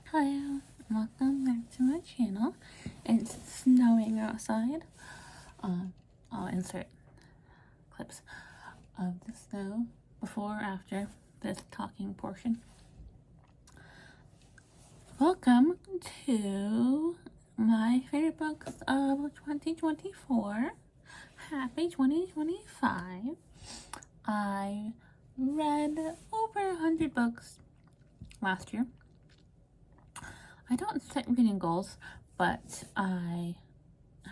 Hello, welcome back to my channel. It's snowing outside. I'll insert clips of the snow before or after this talking portion. Welcome to my favorite books of 2024. Happy 2025. I read over 100 books last year. I don't set reading goals, but I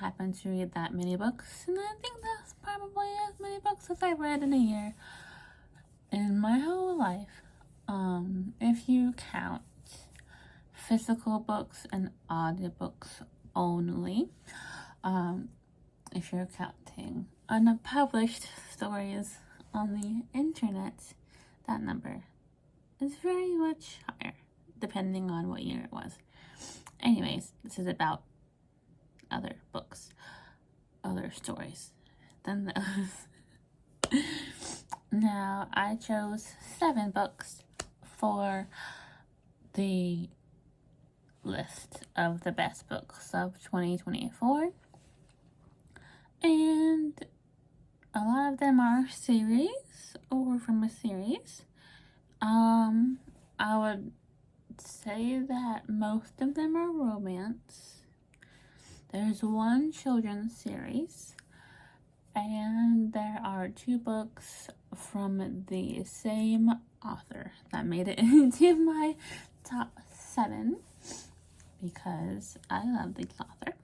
happen to read that many books, and I think that's probably as many books as I've read in a year in my whole life. If you count physical books and audiobooks only, if you're counting unpublished stories on the internet, that number is very much higher, depending on what year it was. Anyways, this is about other books, other stories than those. Now, I chose 7 books for the list of the best books of 2024. And a lot of them are series or from a series. I would say that most of them are romance. There's one children's series, and there are 2 books from the same author that made it into my top 7 because I love this author.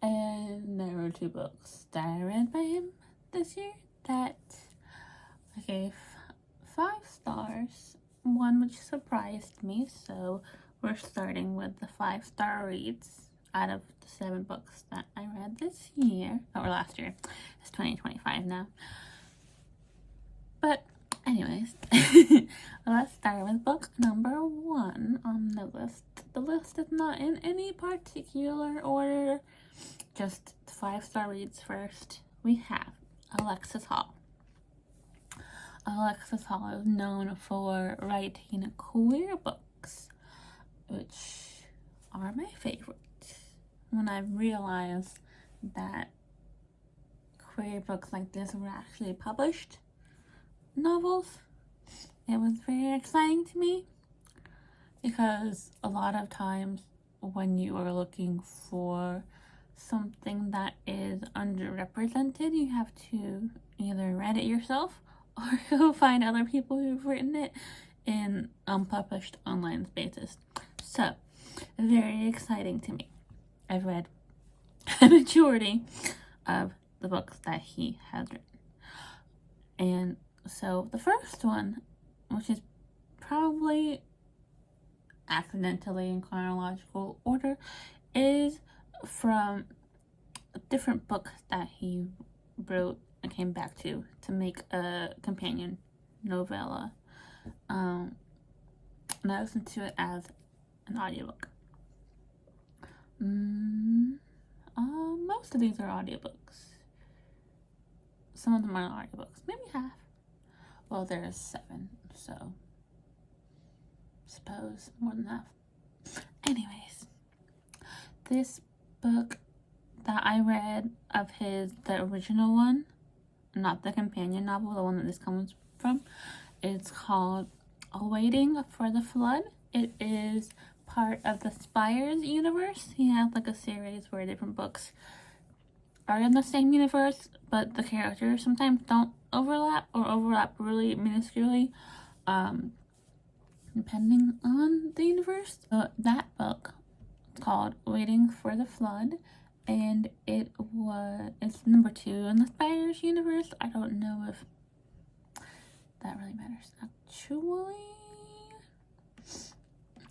And there were 2 books that I read by him this year that I gave 5 stars. One which surprised me, so we're starting with the 5-star reads out of the 7 books that I read this year, or last year. It's 2025 now. But anyways, let's start with book number 1 on the list. The list is not in any particular order, just 5-star reads first. We have Alexis Hall. Alexis Hall is known for writing queer books, which are my favorite. When I realized that queer books like this were actually published novels, it was very exciting to me, because a lot of times when you are looking for something that is underrepresented, you have to either read it yourself or go find other people who've written it in unpublished online spaces. So, very exciting to me. I've read a majority of the books that he has written. And so the first one, which is probably accidentally in chronological order, is from a different book that he wrote and came back to make a companion novella. And I listened to it as an audiobook. Most of these are audiobooks. Some of them are audiobooks, maybe half. Well, there's 7, so suppose more than half. Anyways, this book that I read of his, the original one, not the companion novel, the one that this comes from, it's called Waiting for the Flood. It is part of the Spires universe. He has like a series where different books are in the same universe, but the characters sometimes don't overlap or overlap really minusculely, depending on the universe. So that book is called Waiting for the Flood, and it's number 2 in the Spires universe. I don't know if that really matters. Actually,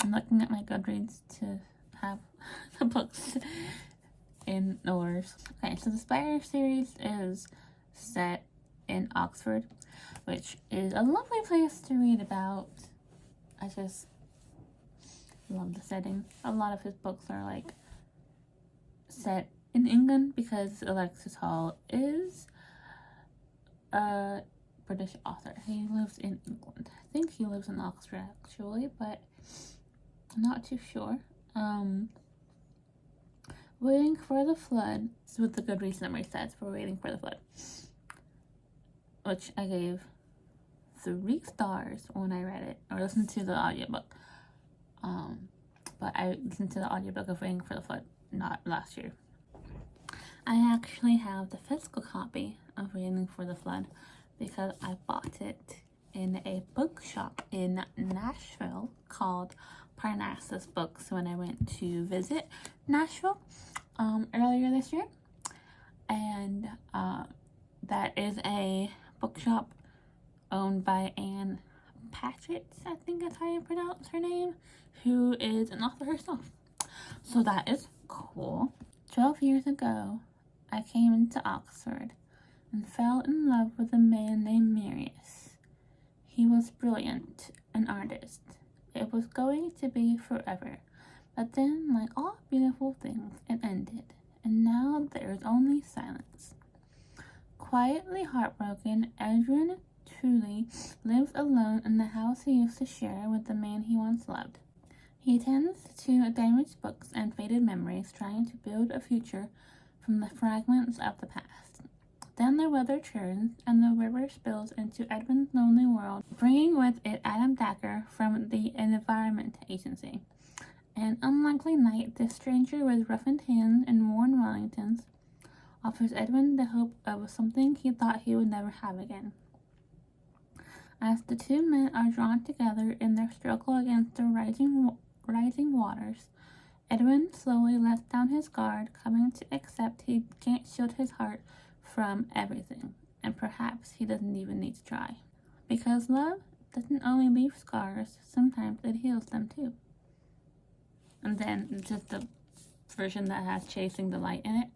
I'm looking at my Goodreads to have the books in orders. Okay, so the Spire series is set in Oxford, which is a lovely place to read about. I just love the setting. A lot of his books are like set in England because Alexis Hall is a British author. He lives in England. I think he lives in Oxford actually, but I'm not too sure. Waiting for the Flood is what the Goodreads summary says for Waiting for the Flood, which I gave 3 stars when I read it or listened to the audiobook. But I listened to the audiobook of Waiting for the Flood not last year. I actually have the physical copy of Waiting for the Flood because I bought it in a bookshop in Nashville called Parnassus Books when I went to visit Nashville earlier this year. And that is a bookshop owned by Anne Patchett, I think that's how you pronounce her name, who is an author herself. So that is cool. 12 years ago, I came into Oxford and fell in love with a man named Marius. He was brilliant, an artist. It was going to be forever. But then, like all beautiful things, it ended. And now there is only silence. Quietly heartbroken, Edwin truly lives alone in the house he used to share with the man he once loved. He tends to damaged books and faded memories, trying to build a future from the fragments of the past. Then the weather turns, and the river spills into Edwin's lonely world, bringing with it Adam Dacker from the Environment Agency. An unlikely night, this stranger with roughened hands and worn Wellingtons offers Edwin the hope of something he thought he would never have again. As the two men are drawn together in their struggle against the rising waters, Edwin slowly lets down his guard, coming to accept he can't shield his heart from everything, and perhaps he doesn't even need to try. Because love doesn't only leave scars, sometimes it heals them too. And then just the version that has Chasing the Light in it,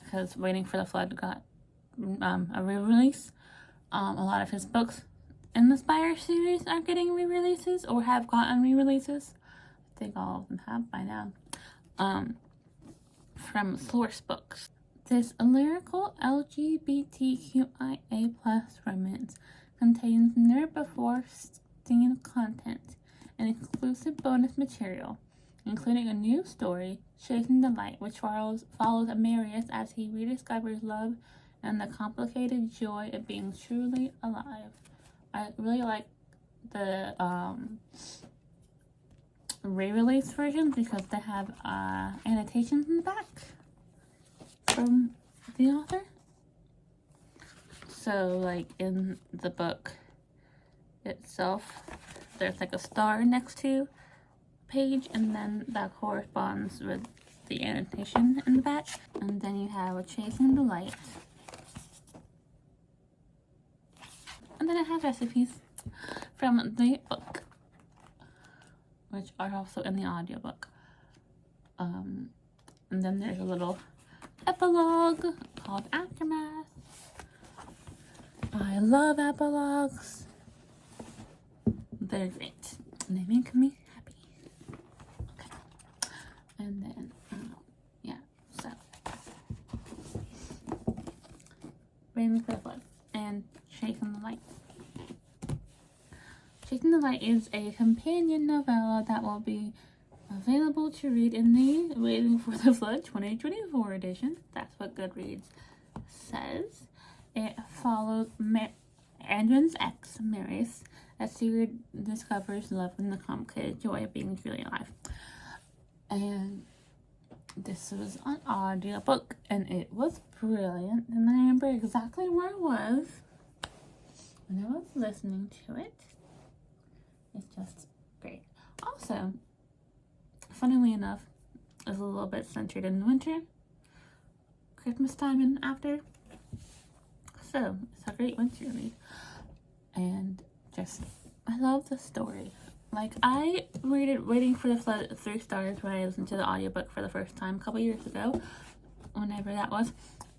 because Waiting for the Flood got a re-release. A lot of his books in the Spire series are getting re-releases or have gotten re-releases. I think all of them have by now. From Source Books. This lyrical LGBTQIA+ romance contains never-before-seen content and exclusive bonus material, including a new story, Chasing the Light, which follows Marius as he rediscovers love and the complicated joy of being truly alive. I really like the re-release versions because they have annotations in the back from the author. So like in the book itself, there's like a star next to page, and then that corresponds with the annotation in the back. And then you have a Chasing the Light. And then it has recipes from the book, which are also in the audiobook. And then there's a little epilogue called Aftermath. I love epilogues. They're great. They make me happy. Okay. And then, yeah, so. Waiting for the Flood and Chasing the Light. Chasing the Light is a companion novella that will be available to read in the Waiting for the Flood 2024 edition. That's what Goodreads says. It follows Edwin's ex, Marius, as he discovers love and the complicated joy of being truly alive. And this was an audiobook, and it was brilliant. And I remember exactly where I was when I was listening to it. It's just great. Also, funnily enough, it's a little bit centered in winter, Christmas time and after. So, it's a great winter read. And just, I love the story. Like, I rated Waiting for the Flood 3 stars when I listened to the audiobook for the first time a couple years ago, whenever that was,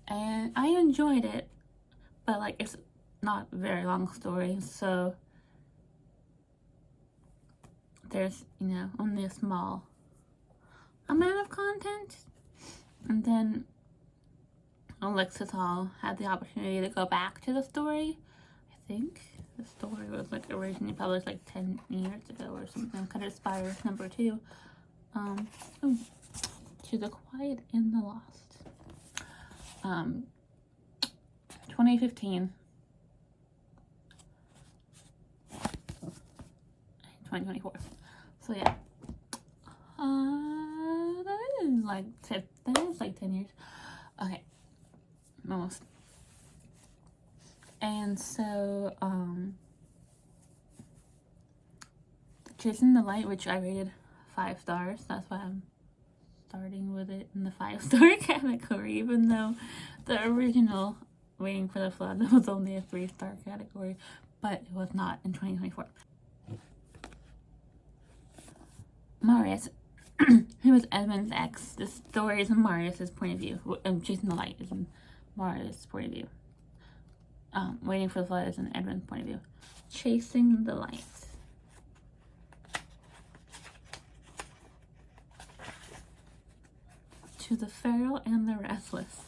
and I enjoyed it, but like, it's not a very long story, so there's, you know, only a small amount of content. And then Alexis Hall had the opportunity to go back to the story. I think the story was like originally published like 10 years ago or something. Kind of Spire #2. To the Quiet and the Lost. 2015. 2024. So yeah. That is like 10 years. Okay. Almost. And so, Chasing the Light, which I rated 5 stars. That's why I'm starting with it in the 5-star category, even though the original Waiting for the Flood was only a 3-star category, but it was not in 2024. Marius, who was Edmund's ex. The story is in Marius's point of view. Chasing the Light is in Marius' point of view. Waiting for the Flood is in Edmund's point of view. Chasing the Light. To the Feral and the Restless.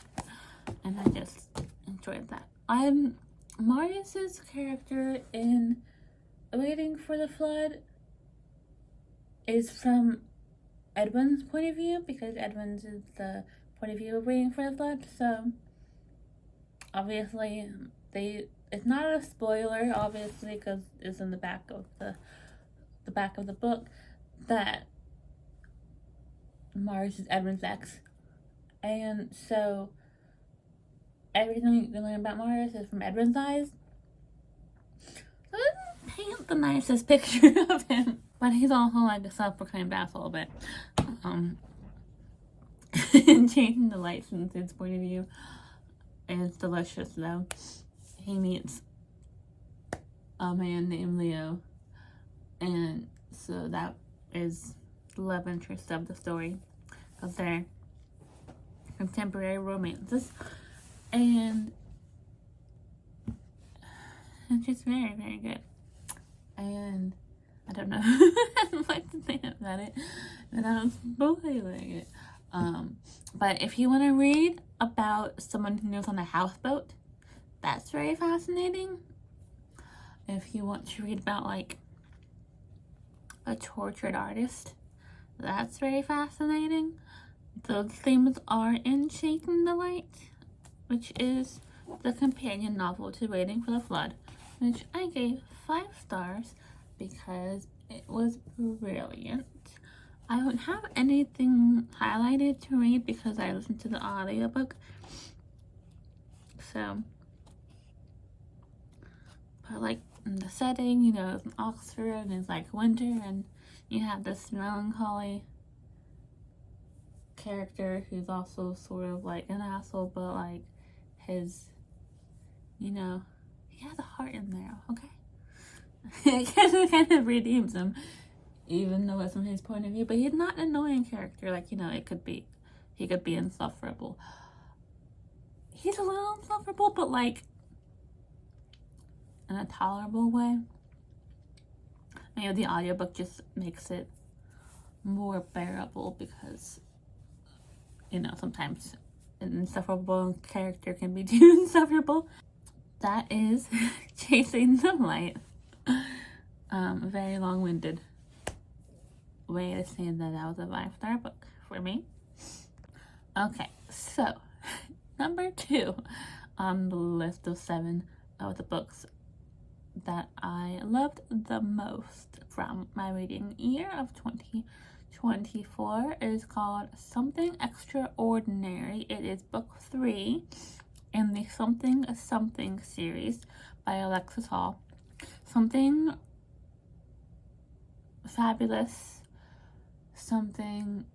And I just enjoyed that. Marius's character in Waiting for the Flood is from Edwin's point of view, because Edwin's is the point of view of Waiting for the Flood, so obviously it's not a spoiler, obviously, because it's in the back of the book that Marius is Edwin's ex, and so everything you can learn about Marius is from Edwin's eyes. So it doesn't paint the nicest picture of him, but he's also like a self-proclaimed asshole a bit. Changing the Light from his point of view is delicious, though. He meets a man named Leo, and so that is the love interest of the story, because they're contemporary romances, and it's just very, very good. And I don't know what to think about it without spoiling it. But if you want to read about someone who lives on a houseboat, that's very fascinating. If you want to read about like a tortured artist, that's very fascinating. Those themes are in Chasing the Light, which is the companion novel to Waiting for the Flood, which I gave 5 stars because it was brilliant. I don't have anything highlighted to read because I listened to the audiobook. So, but like in the setting, you know, it's in Oxford and it's like winter, and you have this melancholy character who's also sort of like an asshole, but like his, you know, he has a heart in there, okay? It kind of redeems him, even though it's from his point of view, but he's not an annoying character. Like, you know, he could be insufferable. He's a little insufferable, but like in a tolerable way. Maybe the audiobook just makes it more bearable because, you know, sometimes an insufferable character can be too insufferable. That is Chasing the Light. Very long-winded way to say that was a 5-star book for me. Okay, so number 2 on the list of 7 of the books that I loved the most from my reading year of 2024 is called Something Extraordinary. It is book 3 in the Something Something series by Alexis Hall. Something fabulous, something,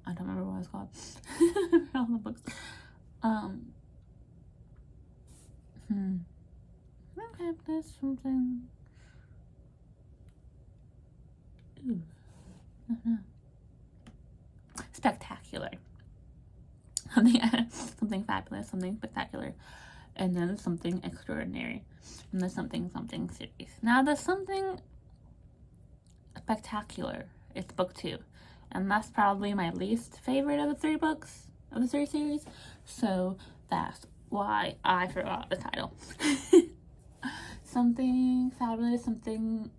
I don't remember what it's called. All the books. fabulous, something. Ooh, I don't know. Spectacular. Something fabulous, something spectacular, and then something extraordinary, and then something series. Now the something spectacular is book 2, and that's probably my least favorite of the 3 books of the series. So that's why I forgot the title. Something fabulous, something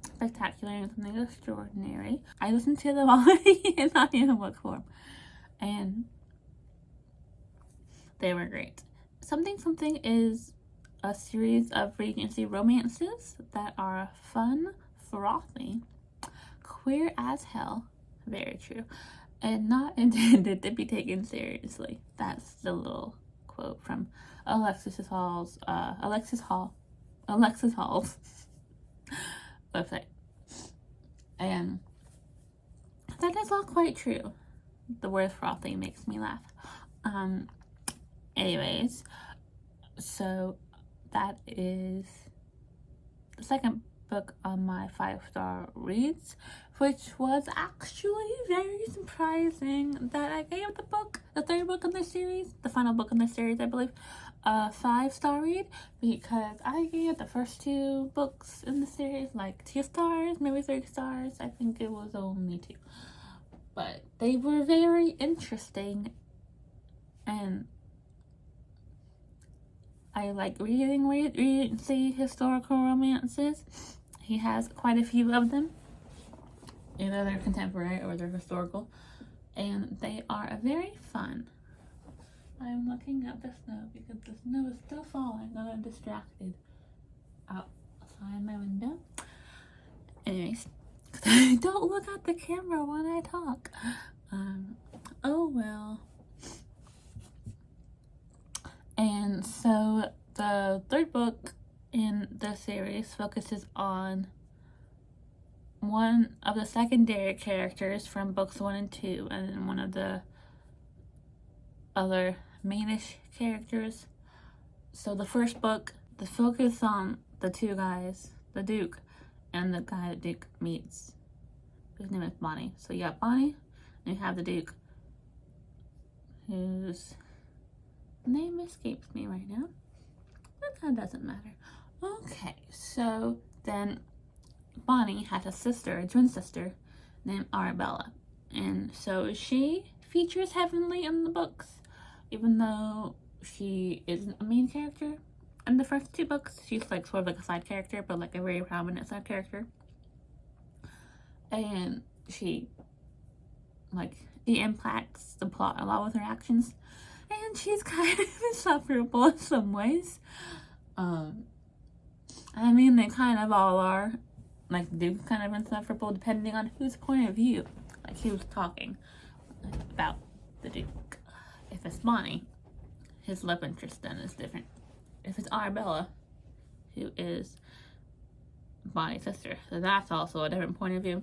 spectacular, and something extraordinary. I listened to them all in audiobook form, and they were great. Something is a series of Regency romances that are fun, frothy, queer as hell, very true, and not intended to be taken seriously. That's the little quote from Alexis Hall's website. And that is all quite true. The word frothy makes me laugh. Anyways, so that is the second book on my 5-star reads, which was actually very surprising that I gave the book, the 3rd book in the series, the final book in the series, I believe, a 5-star read, because I gave the first 2 books in the series like 2 stars, maybe 3 stars. I think it was only 2, but they were very interesting, and I like reading Regency historical romances. He has quite a few of them. Either they're contemporary or they're historical. And they are very fun. I'm looking at the snow because the snow is still falling and I'm distracted outside my window. Anyways, don't look at the camera when I talk. Oh well. And so the 3rd book in the series focuses on one of the secondary characters from books 1 and 2, and then one of the other mainish characters. So the first book, the focus on the 2 guys, the Duke and the guy that Duke meets, whose name is Bonnie. So you have Bonnie, and you have the Duke, whose name escapes me right now, but that doesn't matter. Okay, so then Bonnie has a sister, a twin sister, named Arabella, and so she features heavily in the books, even though she isn't a main character. In the first 2 books, she's like sort of like a side character, but like a very prominent side character, and she impacts the plot a lot with her actions. And she's kind of insufferable in some ways. I mean, they kind of all are. Like, Duke's kind of insufferable depending on whose point of view. Like, who's talking about the Duke. If it's Bonnie, his love interest then is different. If it's Arabella, who is Bonnie's sister, so that's also a different point of view.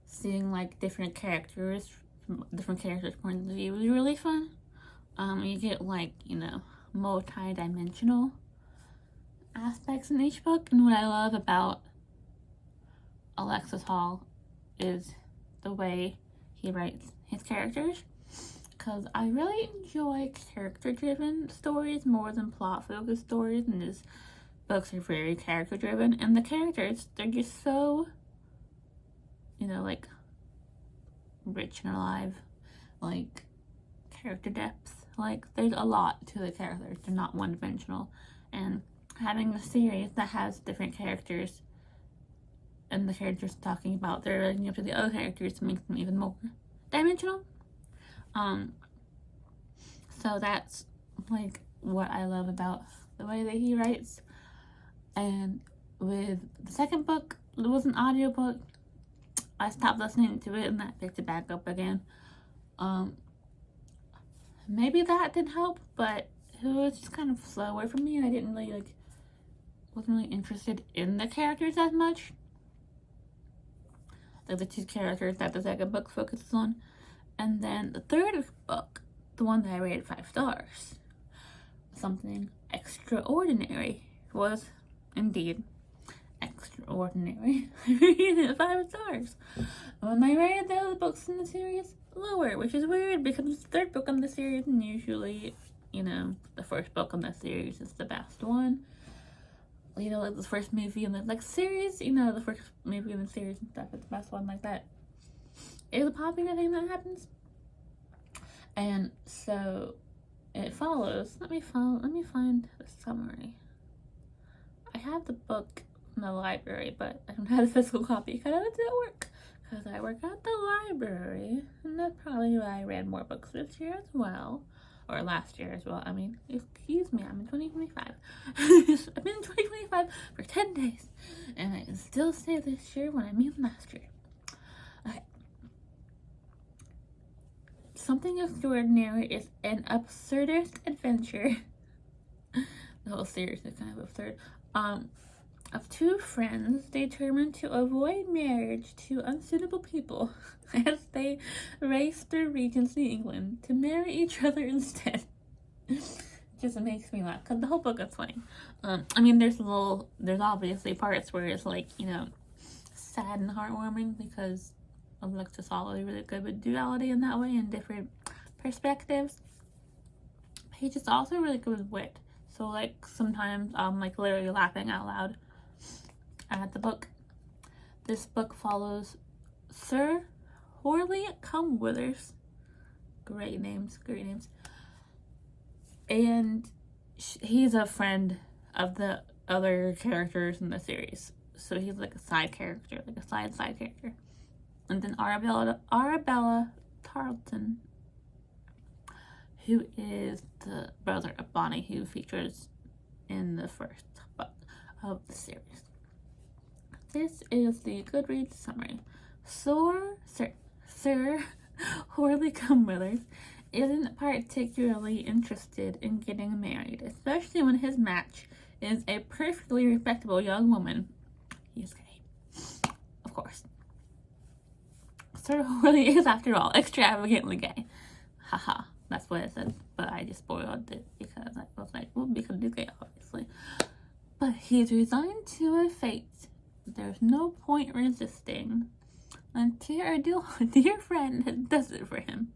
Seeing, like, different characters' points of view is really fun. You get, like, you know, multi-dimensional aspects in each book, and what I love about Alexis Hall is the way he writes his characters, because I really enjoy character-driven stories more than plot-focused stories, and his books are very character-driven, and the characters, they're just so, you know, like, rich and alive, like, character depth. Like, there's a lot to the characters. They're not one-dimensional. And having a series that has different characters and the characters talking about their relationship to the other characters makes them even more dimensional. So that's, like, what I love about the way that he writes. And with the second book, it was an audiobook. I stopped listening to it and I picked it back up again. Maybe that didn't help, but it was just kind of slower for me. I didn't really, wasn't really interested in the characters as much. Like the 2 characters that the second book focuses on. And then the third book, the one that I rated 5 stars. something extraordinary. Was indeed extraordinary. I rated it 5 stars. When I rated the other books in the series, lower, which is weird because it's the 3rd book in the series, and usually, you know, the 1st book in the series is the best one. You know, like the first movie in the series, you know, the first movie in the series and stuff is the best one, like that. It's a popular thing that happens. And so it follows. Let me find the summary. I have the book in the library, but I don't have a physical copy because I was at work. Because I work at the library, and that's probably why I read more books this year as well. Or last year as well. I mean, excuse me, I'm in 2025. I've been in 2025 for 10 days. And I can still say this year when I mean last year. Okay. Something Extraordinary is an absurdist adventure. The whole series is kind of absurd. Of 2 friends determined to avoid marriage to unsuitable people as they race through Regency England to marry each other instead. It just makes me laugh because the whole book is funny. I mean, there's obviously parts where it's like, you know, sad and heartwarming because Alexis Hollow is really good with duality in that way and different perspectives. He's just also really good with wit. So like sometimes I'm like literally laughing out loud at the book. This book follows Sir Horley Cumwithers. Great names. And he's a friend of the other characters in the series. So he's like a side character, like a side character. And then Arabella Tarleton, who is the brother of Bonnie, who features in the 1st book of the series. This is the Goodreads summary. Sir Horley Cumwithers isn't particularly interested in getting married, especially when his match is a perfectly respectable young woman. He's gay, of course. Sir Horley is, after all, extravagantly gay. Haha, that's what it says. But I just spoiled it because I was like, well, because he's gay, obviously. But he's resigned to a fate there's no point resisting until our dear friend does it for him.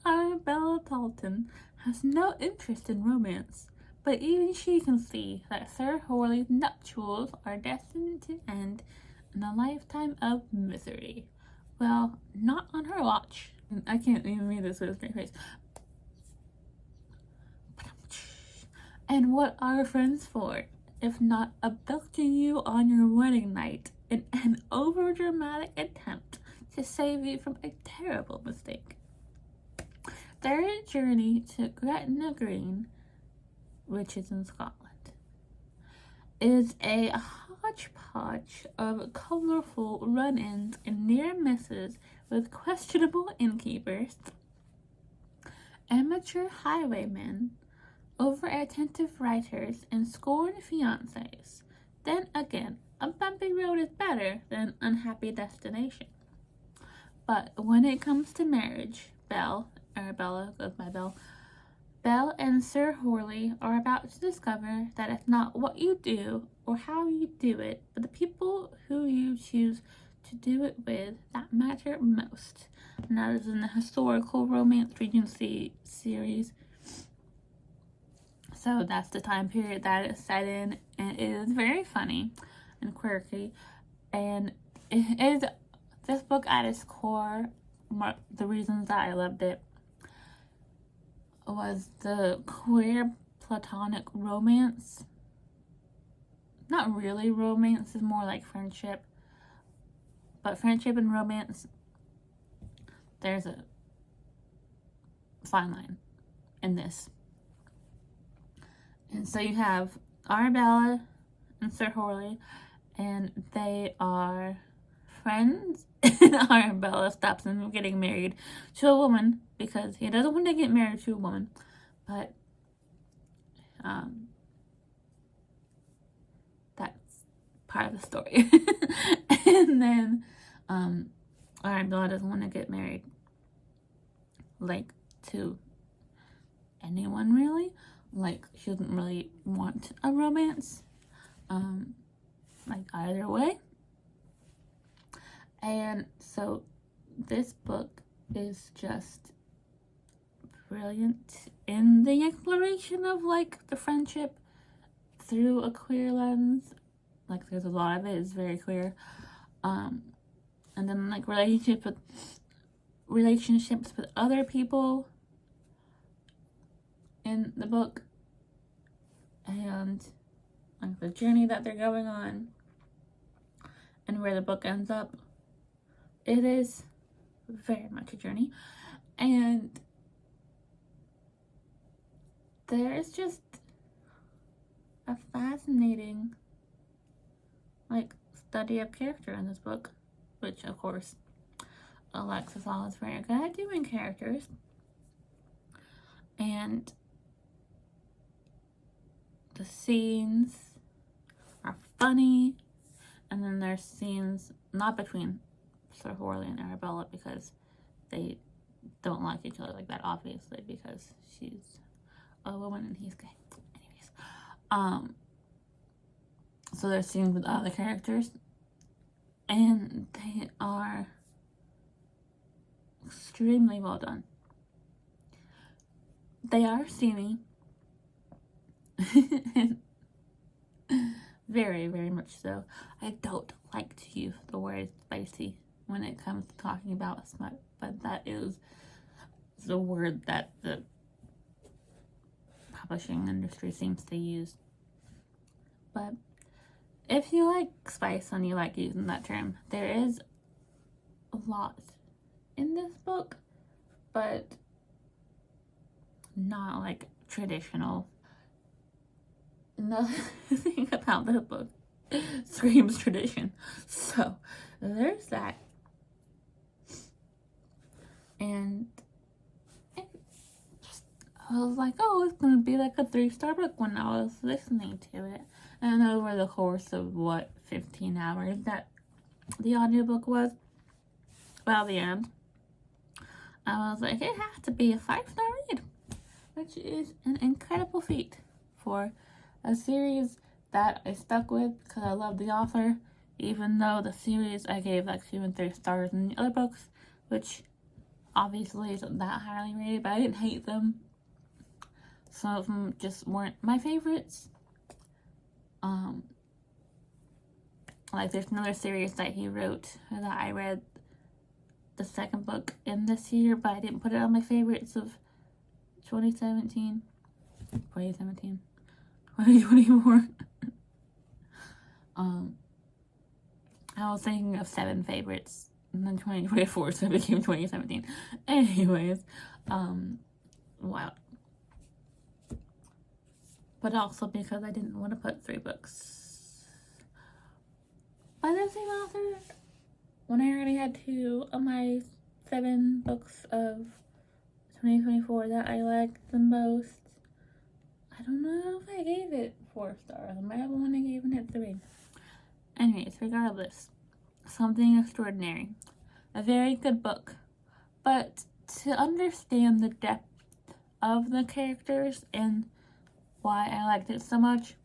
Arabella Tarleton has no interest in romance, but even she can see that Sir Horley's nuptials are destined to end in a lifetime of misery. Well, not on her watch. I can't even read this with a straight face. And what are friends for, if not abducting you on your wedding night in an overdramatic attempt to save you from a terrible mistake? Their journey to Gretna Green, which is in Scotland, is a hodgepodge of colorful run-ins and near misses with questionable innkeepers, amateur highwaymen, over-attentive writers, and scorned fiancés. Then again, a bumpy road is better than an unhappy destination. But when it comes to marriage, Arabella goes by Belle, Belle and Sir Horley are about to discover that it's not what you do or how you do it, but the people who you choose to do it with that matter most. And that is in the historical romance Regency series. So that's the time period that it's set in, and it is very funny and quirky. And it is, this book at its core, the reasons that I loved it was the queer platonic romance. Not really romance, it's more like friendship. But friendship and romance, there's a fine line in this. And so you have Arabella and Sir Horley, and they are friends. And Arabella stops him from getting married to a woman because he doesn't want to get married to a woman. But that's part of the story. And then Arabella doesn't want to get married, like, to anyone really. like she doesn't really want a romance, like either way. And so this book is just brilliant in the exploration of like the friendship through a queer lens. Like there's a lot of it is very queer. And then like relationships with other people in the book, and like the journey that they're going on and where the book ends up. It is very much a journey, and there is just a fascinating like study of character in this book, which of course Alexis Hall is very good at doing characters. And the scenes are funny, and then there's scenes not between Sir Horley and Arabella because they don't like each other like that, obviously, because she's a woman and he's gay. Anyways, so there's scenes with other characters, and they are extremely well done. They are steamy. Very, very much so. I don't like to use the word spicy when it comes to talking about smut, but that is the word that the publishing industry seems to use. But if you like spice and you like using that term, there is a lot in this book, but not like traditional. Nothing about the book screams tradition. So there's that. And I was like, oh, it's gonna be like a 3-star book when I was listening to it. And over the course of 15 hours that the audiobook was, by the end, I was like, it has to be a 5-star read, which is an incredible feat for a series that I stuck with because I love the author, even though the series I gave like 2 and 3 stars in the other books, which obviously isn't that highly rated, but I didn't hate them. Some of them just weren't my favorites. Like there's another series that he wrote that I read the second book in this year, but I didn't put it on my favorites of 2017, 2024. I was thinking of 7 favorites and then 2024, so it became 2017. Anyways, wow. But also because I didn't want to put 3 books by the same author when I already had 2 of my 7 books of 2024 that I liked the most. I don't know if I gave it 4 stars. I might have only given it 3. Anyways, regardless, Something Extraordinary. A very good book. But to understand the depth of the characters and why I liked it so much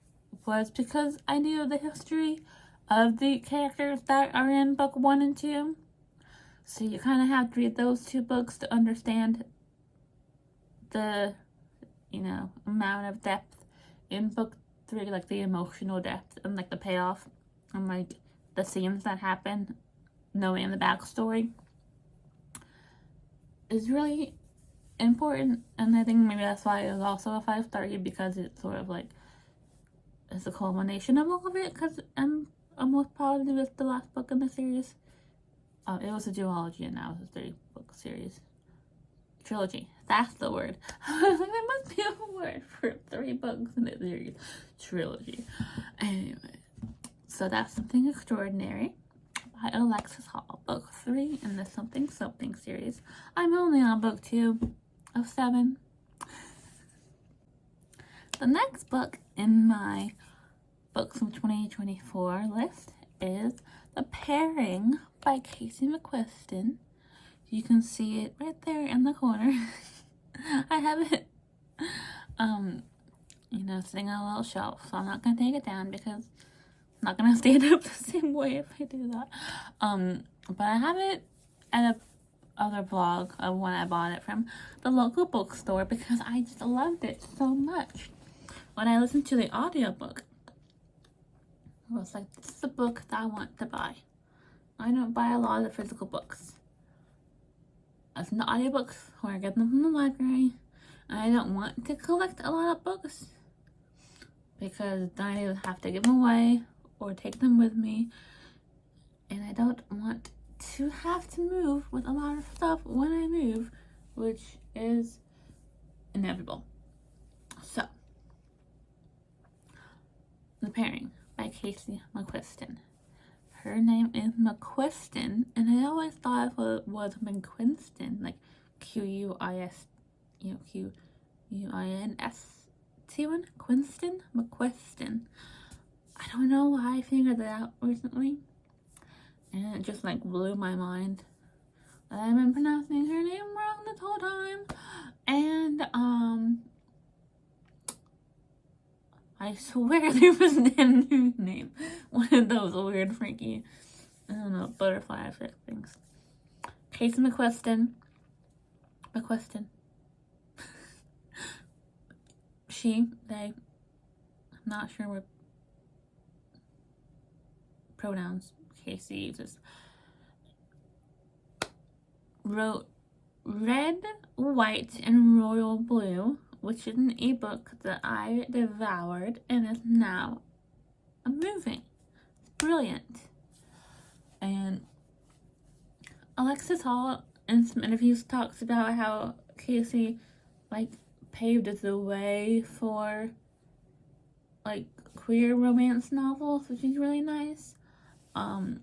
was because I knew the history of the characters that are in book 1 and 2. So you kind of have to read those 2 books to understand the, amount of depth in book 3, like the emotional depth and like the payoff and like the scenes that happen, knowing the backstory is really important. And I think maybe that's why it was also a 5-star read, because it's sort of like it's a culmination of all of it, because I'm almost positive it's the last book in the series. It was a duology and now it's a 3-book series. Trilogy. That's the word. There must be a word for 3 books in the series. Trilogy. Anyway, so that's Something Extraordinary by Alexis Hall. Book 3 in the Something Something series. I'm only on book 2 of 7. The next book in my books of 2024 list is The Pairing by Casey McQuiston. You can see it right there in the corner. I have it you know, sitting on a little shelf. So I'm not going to take it down because I'm not going to stand up the same way if I do that. But I have it at a other vlog of when I bought it from the local bookstore because I just loved it so much. When I listened to the audiobook, I was like, this is a book that I want to buy. I don't buy a lot of physical books. As in the audiobooks, or I get them from the library. I don't want to collect a lot of books because then I either have to give them away or take them with me. And I don't want to have to move with a lot of stuff when I move, which is inevitable. So, The Pairing by Casey McQuiston. Her name is McQuiston, and I always thought it was McQuiston, like Q-U-I-S, Q-U-I-N-S-T-1, Quinston, McQuiston. I don't know why I figured that out recently, and it just like blew my mind that I've been pronouncing her name wrong this whole time. And I swear there was a new name. One of those weird, freaky, I don't know, butterfly effect things. Casey McQuiston. She, they, I'm not sure what pronouns Casey uses. Wrote Red, White, and Royal Blue, which is an ebook that I devoured and is now a movie. It's brilliant. And Alexis Hall in some interviews talks about how Casey like paved the way for like queer romance novels, which is really nice. And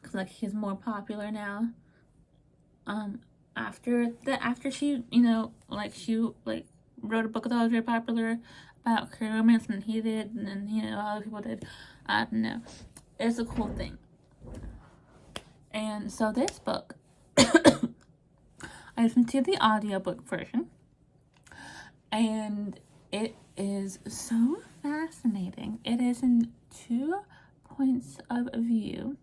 cause like he's more popular now. After she, you know, like she like wrote a book that was very popular about queer romance, and he did, and then, you know, other people did. I don't know. It's a cool thing. And so this book, I listened to the audiobook version, and it is so fascinating. It is in 2 points of view.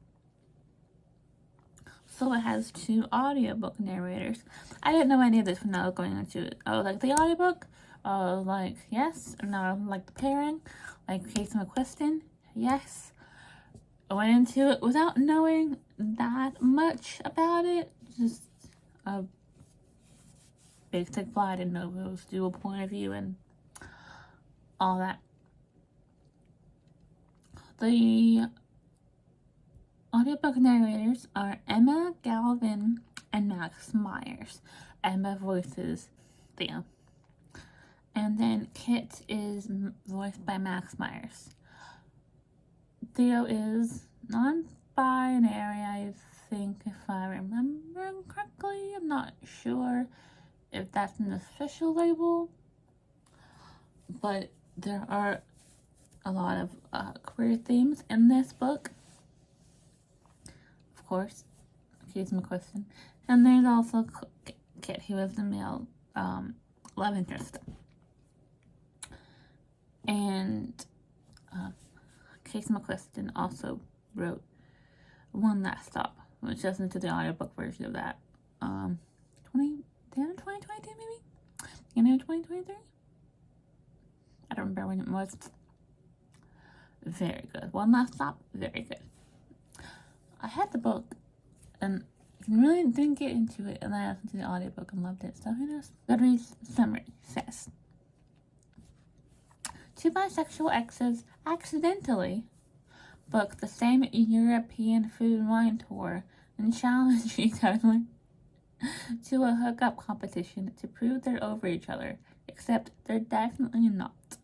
So it has 2 audiobook narrators. I didn't know any of this when I was going into it. I was like, the audiobook? I was like, yes. And I was like, the pairing? Like Casey McQuiston? Yes. I went into it without knowing that much about it. Just a basic plot. I didn't know if it was dual point of view and all that. The audiobook narrators are Emma Galvin and Max Myers. Emma voices Theo. And then Kit is voiced by Max Myers. Theo is non-binary, I think, if I remember correctly. I'm not sure if that's an official label. But there are a lot of queer themes in this book. Of course, Casey McQuiston. And there's also Kit, who is the male love interest. And Casey McQuiston also wrote One Last Stop, which is into the audiobook version of that. 2022 maybe? Beginning of 2023? I don't remember when it was. Very good. One Last Stop, very good. I had the book and really didn't get into it, and then I listened to the audiobook and loved it. So who knows? Goodreads summary says 2 bisexual exes accidentally book the same European food and wine tour and challenge each other to a hookup competition to prove they're over each other, except they're definitely not.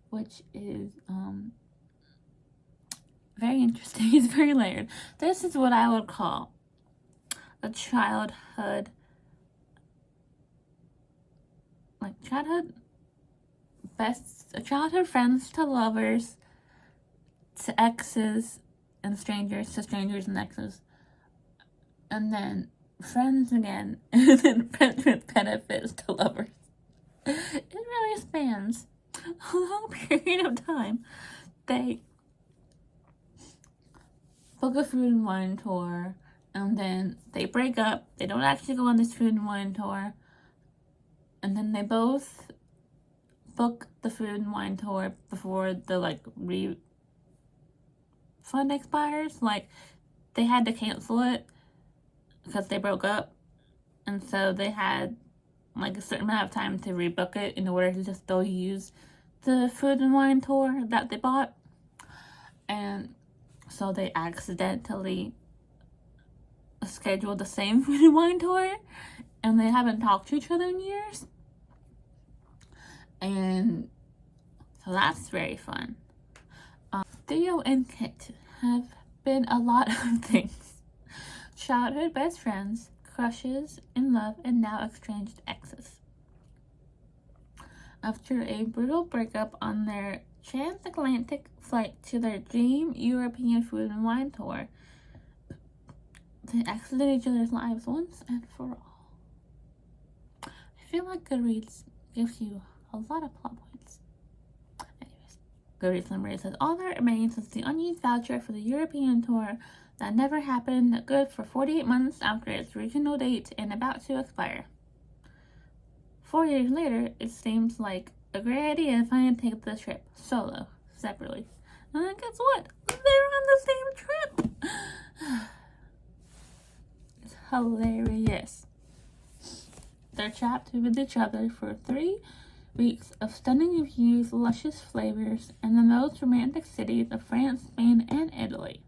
Which is very interesting. It's very layered. This is what I would call a childhood friends to lovers to exes and strangers to strangers and exes, and then friends again, and then friends with benefits to lovers. It really spans a long period of time. They book a food and wine tour, and then they break up. They don't actually go on this food and wine tour, and then they both book the food and wine tour before the refund expires. Like, they had to cancel it because they broke up, and so they had like a certain amount of time to rebook it in order to still use the food and wine tour that they bought. And so they accidentally scheduled the same food and wine tour, and they haven't talked to each other in years. And so that's very fun. Theo and Kit have been a lot of things. Childhood best friends, crushes, in love, and now estranged exes. After a brutal breakup on their transatlantic flight to their dream European food and wine tour, they exited each other's lives once and for all. I feel like Goodreads gives you a lot of plot points. Anyways, Goodreads summary says, all that remains is the unused voucher for the European tour that never happened, good for 48 months after its original date and about to expire. 4 years later, it seems like a great idea to finally take the trip solo, separately. And then guess what? They're on the same trip! It's hilarious. They're trapped with each other for 3 weeks of stunning views, luscious flavors, and the most romantic cities of France, Spain, and Italy.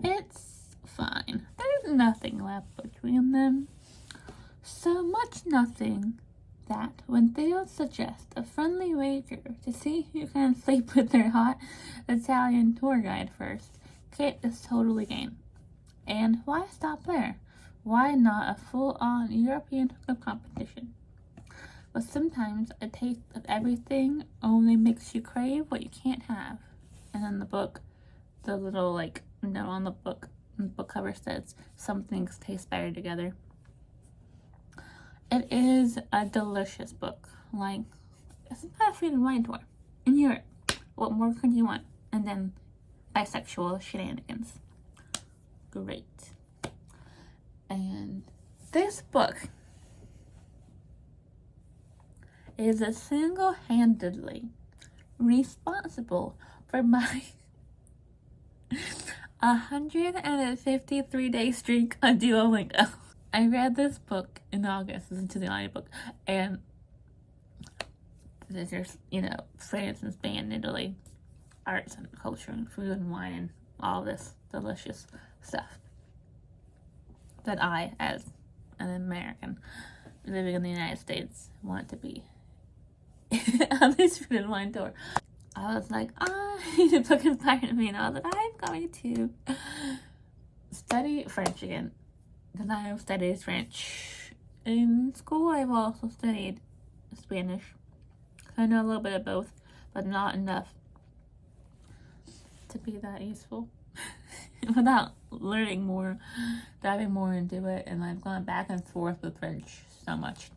It's fine. There's nothing left between them. So much nothing that when Theo suggests a friendly wager to see who can sleep with their hot Italian tour guide first, Kit is totally game. And why stop there? Why not a full-on European hookup competition? But sometimes a taste of everything only makes you crave what you can't have. And then the book, the little note on the book cover says, some things taste better together. It is a delicious book. It's about a food and wine tour in Europe. What more could you want? And then bisexual shenanigans. Great. And this book is single-handedly responsible for my 153-day streak on Duolingo. I read this book in August, listened to the audiobook, and there's, France and Spain, Italy, arts and culture and food and wine and all this delicious stuff that I, as an American living in the United States, want to be on this food and wine tour. I was like, the book inspired me, and I was like, I'm going to study French again. Because I have studied French in school. I've also studied Spanish. I know a little bit of both, but not enough to be that useful. Without learning more, diving more into it, and I've gone back and forth with French so much.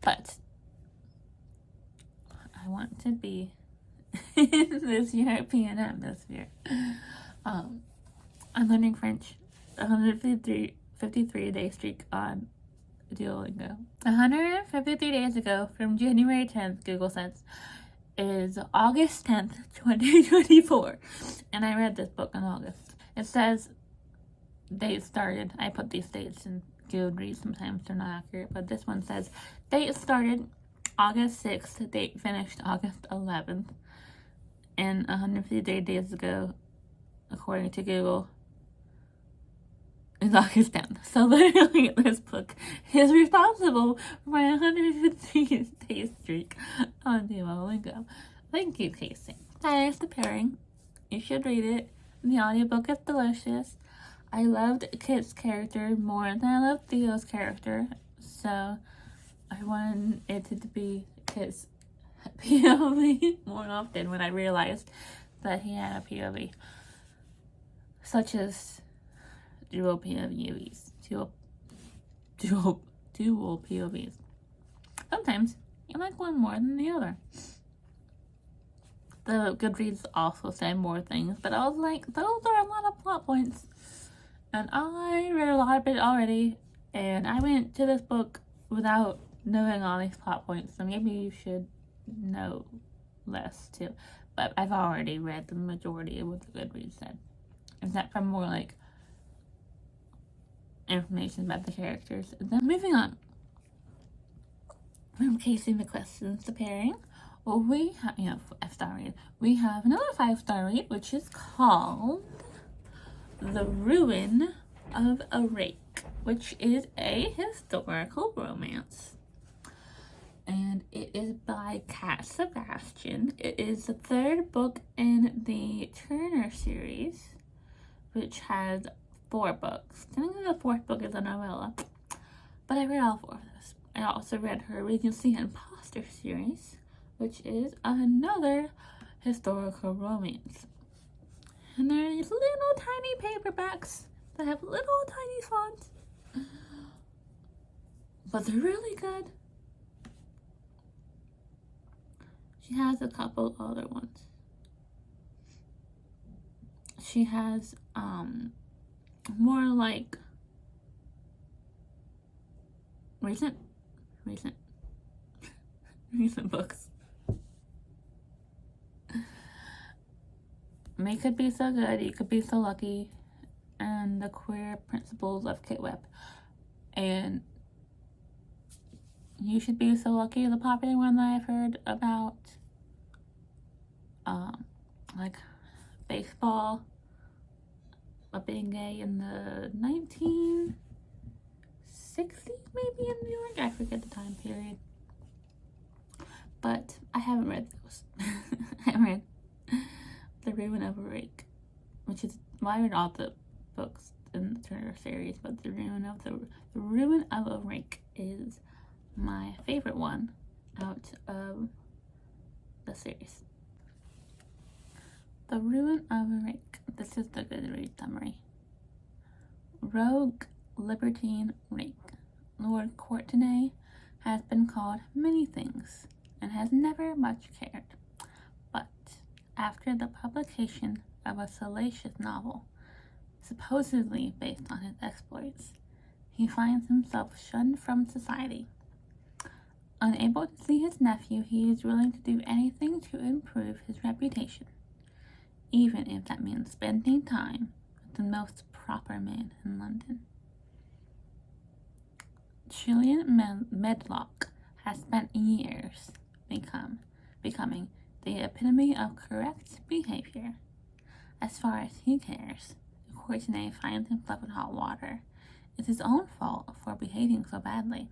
But I want to be in this European atmosphere. I'm learning French. 153-day streak on Duolingo. 153 days ago, from January 10th, Google says, is August 10th, 2024. And I read this book in August. It says date started. I put these dates in Goodreads. Sometimes they're not accurate, but this one says date started August 6th, date finished August 11th. And 153 days ago, according to Google, is August 10th. So literally this book is responsible for my 150-day streak on Duolingo. Thank you, Casey. That is the pairing. You should read it. The audiobook is delicious. I loved Kit's character more than I loved Theo's character. So I wanted it to be Kit's POV more often when I realized that he had a POV. Such as dual POVs. Dual POVs. Sometimes you like one more than the other. The Goodreads also say more things, but I was like, those are a lot of plot points. And I read a lot of it already, and I went to this book without knowing all these plot points, so maybe you should know less too. But I've already read the majority of what the Goodreads said. Except for more like information about the characters. And then moving on from Casey McQuestion's The Pairing, well, we have, 5-star read. We have another 5-star read, which is called The Ruin of a Rake, which is a historical romance. And it is by Cat Sebastian. It is the 3rd book in the Turner series, which has 4 books. Technically the 4th book is a novella, but I read all 4 of those. I also read her Regency Imposter series, which is another historical romance. And there are these little tiny paperbacks that have little tiny fonts, but they're really good. She has a couple other ones. She has more like recent books. May Could Be So Good, You Could Be So Lucky, and The Queer Principles of Kit Webb. And You Should Be So Lucky is a popular one that I've heard about. Like baseball, being gay in the 1960s, maybe in New York. I forget the time period. But I haven't read those. I haven't read The Ruin of a Rake, which is, well, I read all the books in the Turner series, but The Ruin of a Rake is my favorite one out of the series. The Ruin of a Rake. This is the Goodreads summary. Rogue, libertine, rake. Lord Courtenay has been called many things and has never much cared. But after the publication of a salacious novel, supposedly based on his exploits, he finds himself shunned from society. Unable to see his nephew, he is willing to do anything to improve his reputation, even if that means spending time with the most proper man in London. Julian Medlock has spent years becoming the epitome of correct behavior. As far as he cares, Courtenay finds himself in hot water. It's his own fault for behaving so badly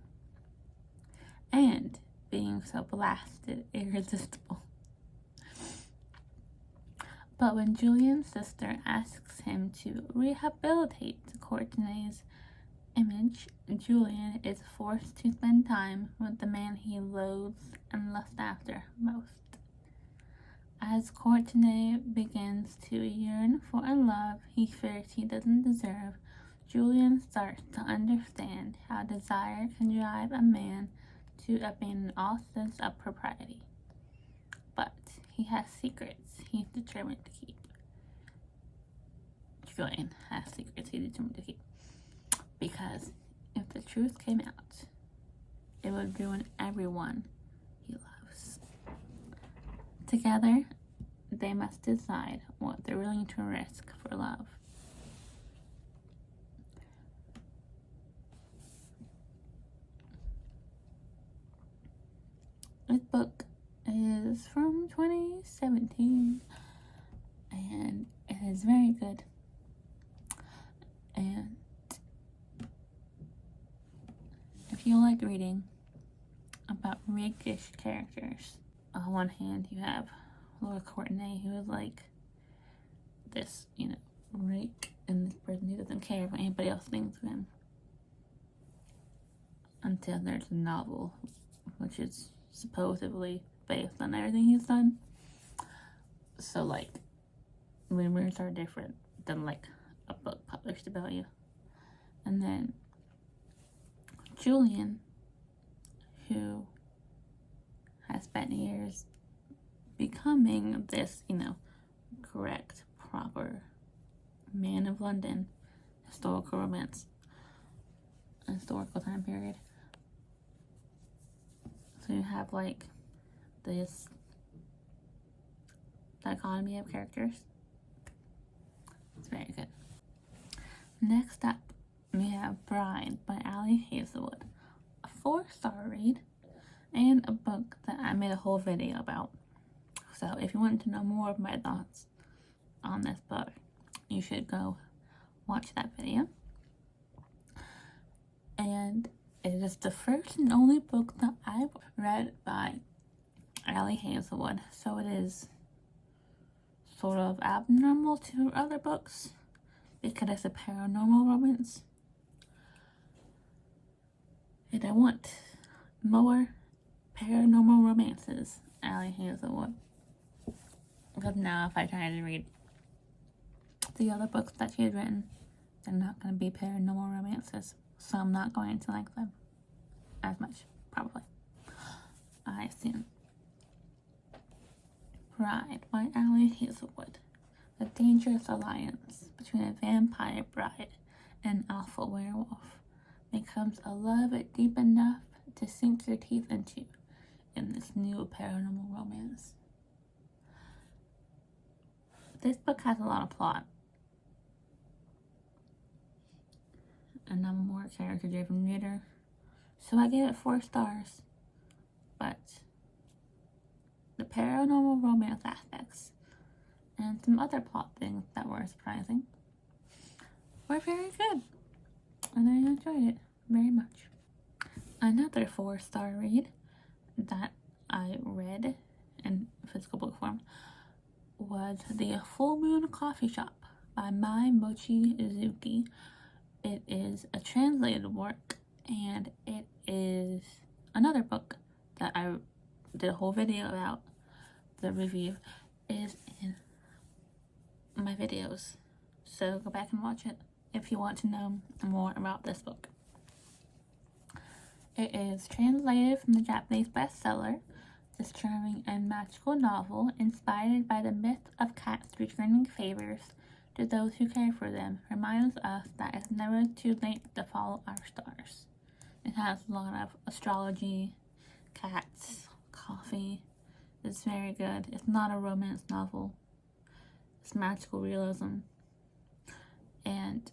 and being so blasted irresistible. But when Julian's sister asks him to rehabilitate Courtenay's image, Julian is forced to spend time with the man he loathes and lusts after most. As Courtenay begins to yearn for a love he fears he doesn't deserve, Julian starts to understand how desire can drive a man to abandon all sense of propriety. But he has secrets he's determined to keep. Julian has secrets he's determined to keep. Because if the truth came out, it would ruin everyone he loves. Together, they must decide what they're willing to risk for love. This book is from 2017, and it is very good. And if you like reading about rakish characters, on one hand you have Lord Courtenay, who is like this, rake, and this person who doesn't care what anybody else thinks of him. Until there's a novel, which is supposedly based on everything he's done. So, rumors are different than, a book published about you. And then Julian, who has spent years becoming this, correct, proper man of London, historical romance, historical time period. So you have like this dichotomy of characters. It's very good. Next up, we have Bride by Ali Hazelwood, a 4-star read, and a book that I made a whole video about. So if you want to know more of my thoughts on this book, you should go watch that video. And it is the first and only book that I've read by Ali Hazelwood, so it is sort of abnormal to other books because it's a paranormal romance. And I want more paranormal romances, Ali Hazelwood. Because now if I try to read the other books that she has written, they're not going to be paranormal romances. So I'm not going to like them as much, probably. I assume. Bride by Ali Hazelwood. A dangerous alliance between a vampire bride and an alpha werewolf becomes a love deep enough to sink your teeth into in this new paranormal romance. This book has a lot of plot. And I'm a more character-driven reader, so I gave it 4 stars. But the paranormal romance aspects and some other plot things that were surprising were very good, and I enjoyed it very much. Another 4-star read that I read in physical book form was The Full Moon Coffee Shop by Mai Mochi Izuki. It is a translated work, and it is another book that I did a whole video about. The review is in my videos, so go back and watch it if you want to know more about this book. It is translated from the Japanese bestseller. This charming and magical novel, inspired by the myth of cats returning favors to those who care for them, reminds us that it's never too late to follow our stars. It has a lot of astrology, cats, coffee. It's very good. It's not a romance novel. It's magical realism. And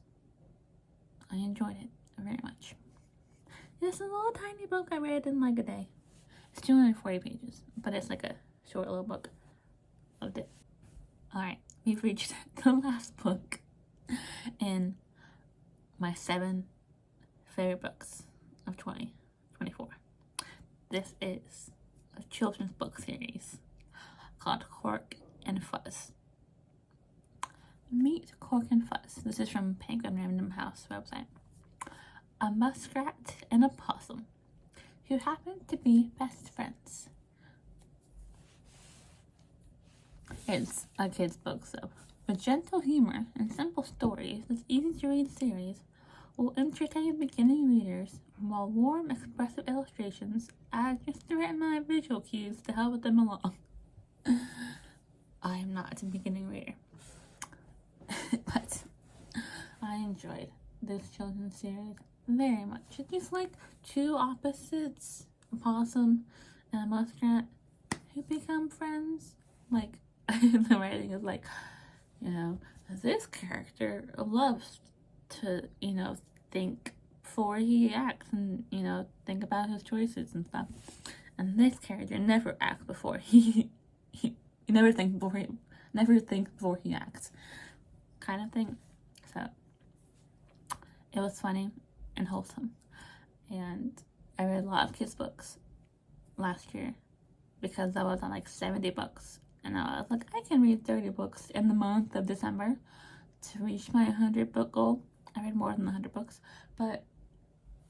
I enjoyed it very much. It's a little tiny book I read in like a day. It's 240 pages, but it's like a short little book. Loved it. Alright, we've reached the last book in my 7 favorite books of 2024. This is a children's book series called Cork and Fuzz. Meet Cork and Fuzz. This is from Penguin Random House website. A muskrat and a possum who happen to be best friends. It's a kid's book, so with gentle humor and simple stories, this easy-to-read series will entertain beginning readers, while warm, expressive illustrations add just the right amount of visual cues to help them along. I am not a beginning reader, but I enjoyed this children's series very much. It's just like 2 opposites, a possum and a muskrat, who become friends. Like, the writing is like, this character loves to, think before he acts and, think about his choices and stuff. And this character never acts before he never thinks before he acts, kind of thing. So it was funny and wholesome. And I read a lot of kids' books last year because I was on like 70 books. And I was like, I can read 30 books in the month of December to reach my 100 book goal. I read more than 100 books, but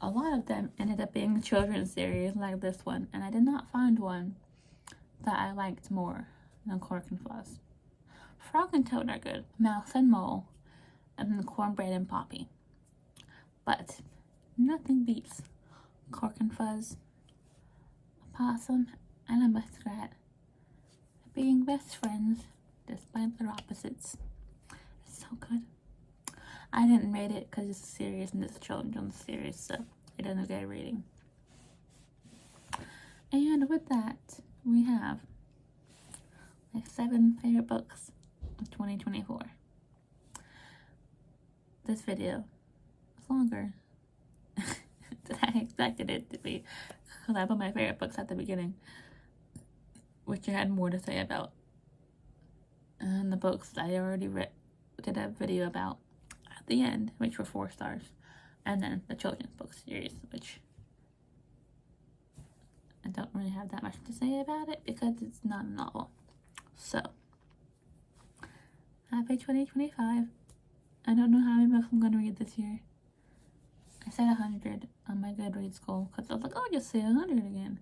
a lot of them ended up being children's series like this one. And I did not find one that I liked more than Cork and Fuzz. Frog and Toad are good. Mouse and Mole, and then Cornbread and Poppy. But nothing beats Cork and Fuzz, a possum, and a muskrat being best friends despite their opposites. It's so good. I didn't rate it because it's serious and it's a children's series, so it doesn't get a rating. And with that, we have my 7 favorite books of 2024. This video is longer than I expected it to be because I put my favorite books at the beginning, which I had more to say about. And the books I already did a video about at the end, which were 4 stars. And then the children's book series, which I don't really have that much to say about it because it's not a novel. So, happy 2025. I don't know how many books I'm going to read this year. I said 100 on my Goodreads goal because I was like, oh, just say 100 again.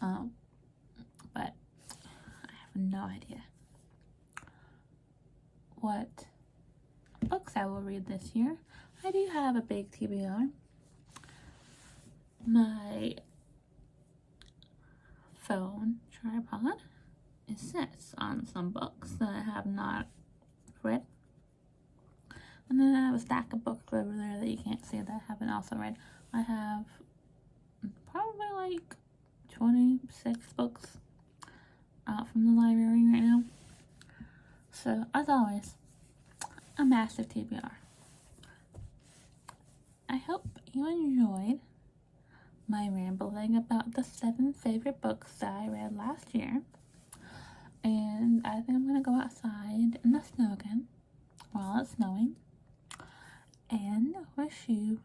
But I have no idea what books I will read this year. I do have a big TBR. My phone tripod sits on some books that I have not read. And then I have a stack of books over there that you can't see that I haven't also read. I have probably like 26 books out from the library right now. So, as always, a massive TBR. I hope you enjoyed my rambling about the 7 favorite books that I read last year. And I think I'm going to go outside in the snow again while it's snowing. And wish you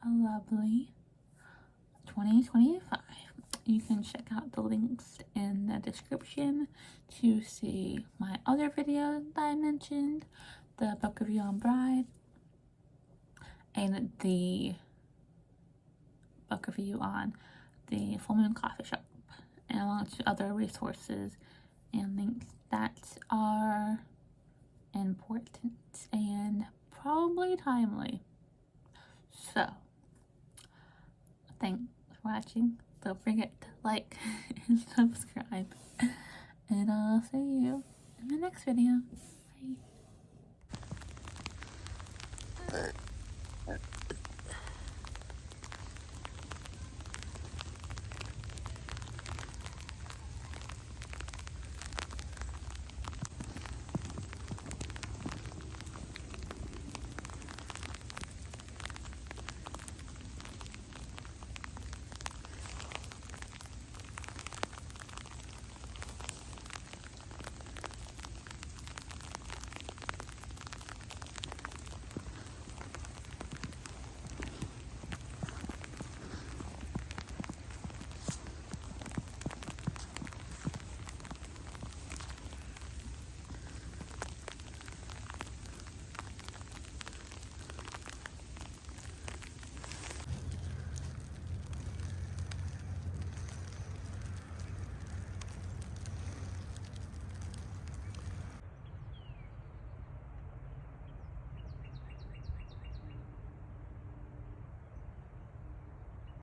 a lovely 2025. You can check out the links in the description to see my other videos that I mentioned, the book review on Bride, and the book review on the Full Moon Coffee Shop, and amongst other resources and links that are important and probably timely. So, thanks for watching. Don't forget to like and subscribe. And I'll see you in the next video. Bye.